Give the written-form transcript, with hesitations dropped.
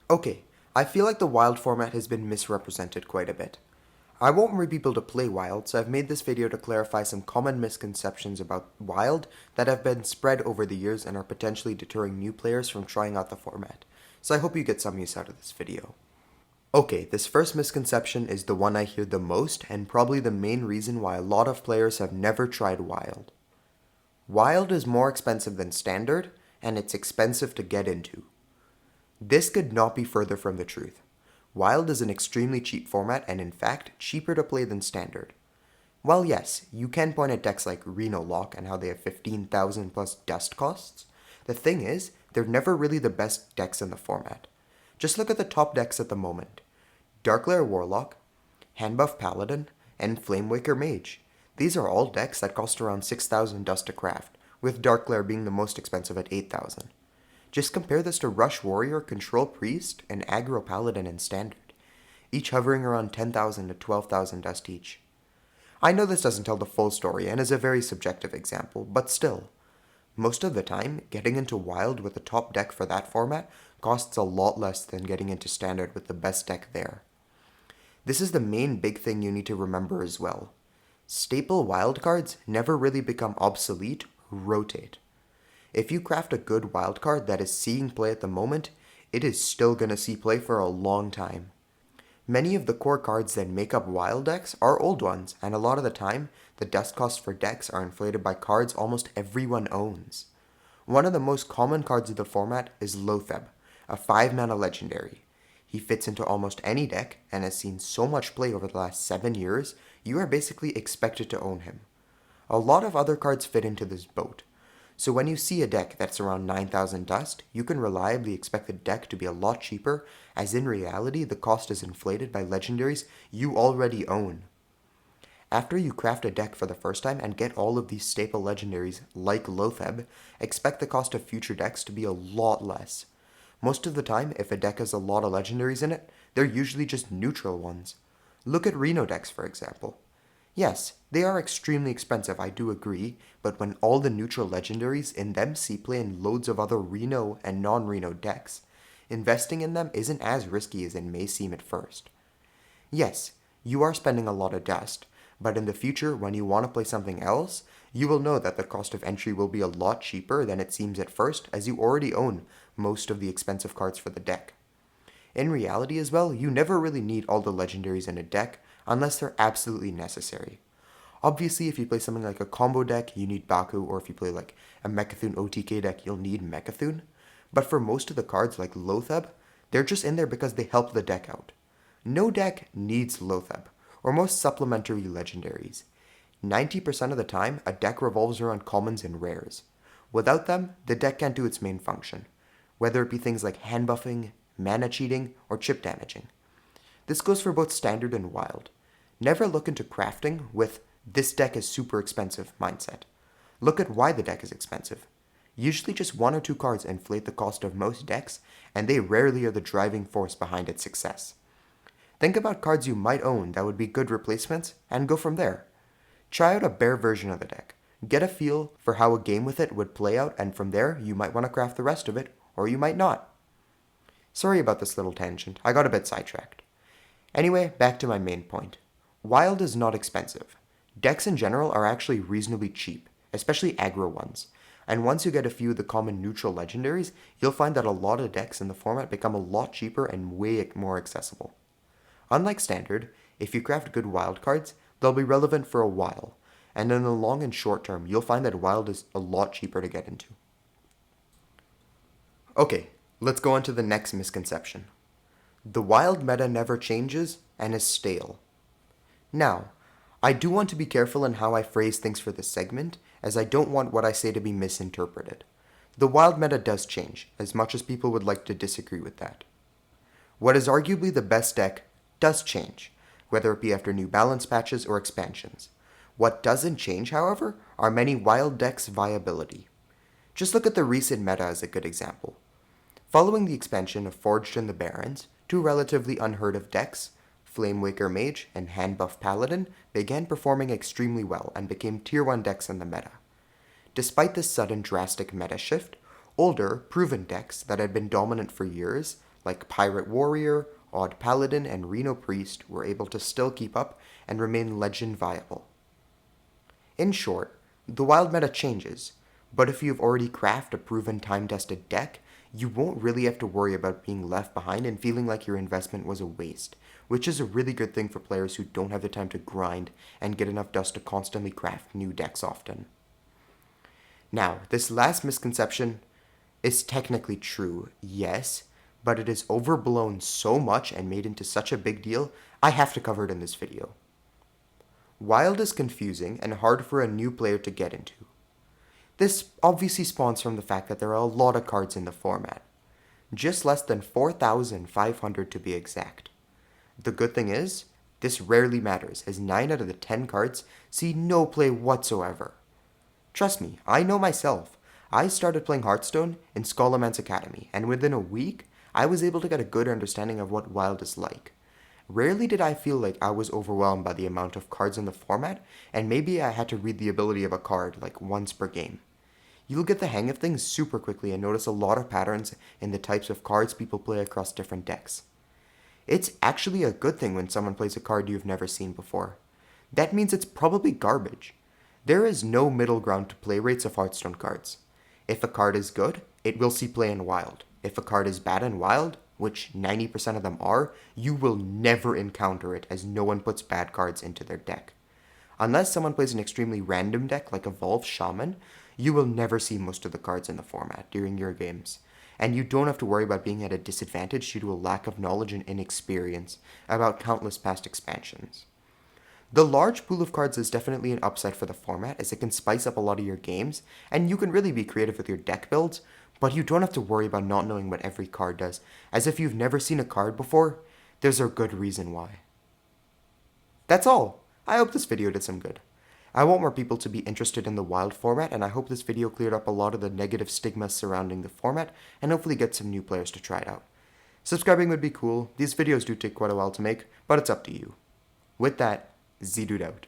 Okay, I feel like the wild format has been misrepresented quite a bit. I won't worry people to play wild, so I've made this video to clarify some common misconceptions about wild that have been spread over the years and are potentially deterring new players from trying out the format. So I hope you get some use out of this video. Okay, this first misconception is the one I hear the most and probably the main reason why a lot of players have never tried wild. Wild is more expensive than standard, and it's expensive to get into. This could not be further from the truth. Wild is an extremely cheap format and in fact cheaper to play than standard. While yes, you can point at decks like Reno Lock and how they have 15,000 plus dust costs, the thing is, they're never really the best decks in the format. Just look at the top decks at the moment. Darklair Warlock, Handbuff Paladin, and Flamewaker Mage. These are all decks that cost around 6,000 dust to craft, with Darklair being the most expensive at 8,000. Just compare this to Rush Warrior, Control Priest, and Aggro Paladin in Standard, each hovering around 10,000 to 12,000 dust each. I know this doesn't tell the full story and is a very subjective example, but still. Most of the time, getting into Wild with the top deck for that format costs a lot less than getting into Standard with the best deck there. This is the main big thing you need to remember as well. Staple wildcards never really become obsolete or rotate. If you craft a good wildcard that is seeing play at the moment, it is still going to see play for a long time. Many of the core cards that make up wild decks are old ones, and a lot of the time, the dust costs for decks are inflated by cards almost everyone owns. One of the most common cards of the format is Lotheb, a 5-mana legendary. He fits into almost any deck and has seen so much play over the last 7 years, you are basically expected to own him. A lot of other cards fit into this boat. So when you see a deck that's around 9,000 dust, you can reliably expect the deck to be a lot cheaper, as in reality the cost is inflated by legendaries you already own. After you craft a deck for the first time and get all of these staple legendaries like Lotheb, expect the cost of future decks to be a lot less. Most of the time, if a deck has a lot of legendaries in it, they're usually just neutral ones. Look at Reno decks for example. Yes, they are extremely expensive, I do agree, but when all the neutral legendaries in them see play in loads of other Reno and non-Reno decks, investing in them isn't as risky as it may seem at first. Yes, you are spending a lot of dust, but in the future when you want to play something else, you will know that the cost of entry will be a lot cheaper than it seems at first, as you already own most of the expensive cards for the deck. In reality as well, you never really need all the legendaries in a deck unless they're absolutely necessary. Obviously, if you play something like a combo deck, you need Baku, or if you play like a Mecha'thun OTK deck, you'll need Mecha'thun. But for most of the cards like Lotheb, they're just in there because they help the deck out. No deck needs Lotheb, or most supplementary legendaries. 90% of the time, a deck revolves around commons and rares. Without them, the deck can't do its main function, whether it be things like hand buffing, mana cheating, or chip damaging. This goes for both standard and wild. Never look into crafting with "this deck is super expensive" mindset. Look at why the deck is expensive. Usually just 1 or 2 cards inflate the cost of most decks, and they rarely are the driving force behind its success. Think about cards you might own that would be good replacements, and go from there. Try out a bare version of the deck. Get a feel for how a game with it would play out, and from there, you might want to craft the rest of it, or you might not. Sorry about this little tangent, I got a bit sidetracked. Anyway, back to my main point. Wild is not expensive. Decks in general are actually reasonably cheap, especially aggro ones. And once you get a few of the common neutral legendaries, you'll find that a lot of decks in the format become a lot cheaper and way more accessible. Unlike standard, if you craft good wild cards, they'll be relevant for a while, and in the long and short term, you'll find that wild is a lot cheaper to get into. Okay, let's go on to the next misconception. The wild meta never changes and is stale. Now, I do want to be careful in how I phrase things for this segment, as I don't want what I say to be misinterpreted. The wild meta does change, as much as people would like to disagree with that. What is arguably the best deck does change, whether it be after new balance patches or expansions. What doesn't change, however, are many wild decks' viability. Just look at the recent meta as a good example. Following the expansion of Forged in the Barrens, 2 relatively unheard of decks, Flamewaker Mage and Handbuff Paladin, began performing extremely well and became tier 1 decks in the meta. Despite this sudden drastic meta shift, older, proven decks that had been dominant for years, like Pirate Warrior, Odd Paladin, and Reno Priest were able to still keep up and remain legend viable. In short, the wild meta changes, but if you've already crafted a proven time-tested deck, you won't really have to worry about being left behind and feeling like your investment was a waste, which is a really good thing for players who don't have the time to grind and get enough dust to constantly craft new decks often. Now, this last misconception is technically true, yes, but it is overblown so much and made into such a big deal, I have to cover it in this video. Wild is confusing and hard for a new player to get into. This obviously spawns from the fact that there are a lot of cards in the format. Just less than 4,500 to be exact. The good thing is, this rarely matters, as 9 out of the 10 cards see no play whatsoever. Trust me, I know myself. I started playing Hearthstone in Scholomance Academy, and within a week, I was able to get a good understanding of what Wild is like. Rarely did I feel like I was overwhelmed by the amount of cards in the format, and maybe I had to read the ability of a card like once per game. You'll get the hang of things super quickly and notice a lot of patterns in the types of cards people play across different decks. It's actually a good thing when someone plays a card you've never seen before. That means it's probably garbage. There is no middle ground to play rates of Hearthstone cards. If a card is good, it will see play in Wild. If a card is bad in Wild, which 90% of them are, you will never encounter it as no one puts bad cards into their deck. Unless someone plays an extremely random deck like Evolved Shaman, you will never see most of the cards in the format during your games. And you don't have to worry about being at a disadvantage due to a lack of knowledge and inexperience about countless past expansions. The large pool of cards is definitely an upside for the format as it can spice up a lot of your games, and you can really be creative with your deck builds, but you don't have to worry about not knowing what every card does, as if you've never seen a card before, there's a good reason why. That's all! I hope this video did some good. I want more people to be interested in the Wild format, and I hope this video cleared up a lot of the negative stigma surrounding the format, and hopefully get some new players to try it out. Subscribing would be cool. These videos do take quite a while to make, but it's up to you. With that, Z-Dude out.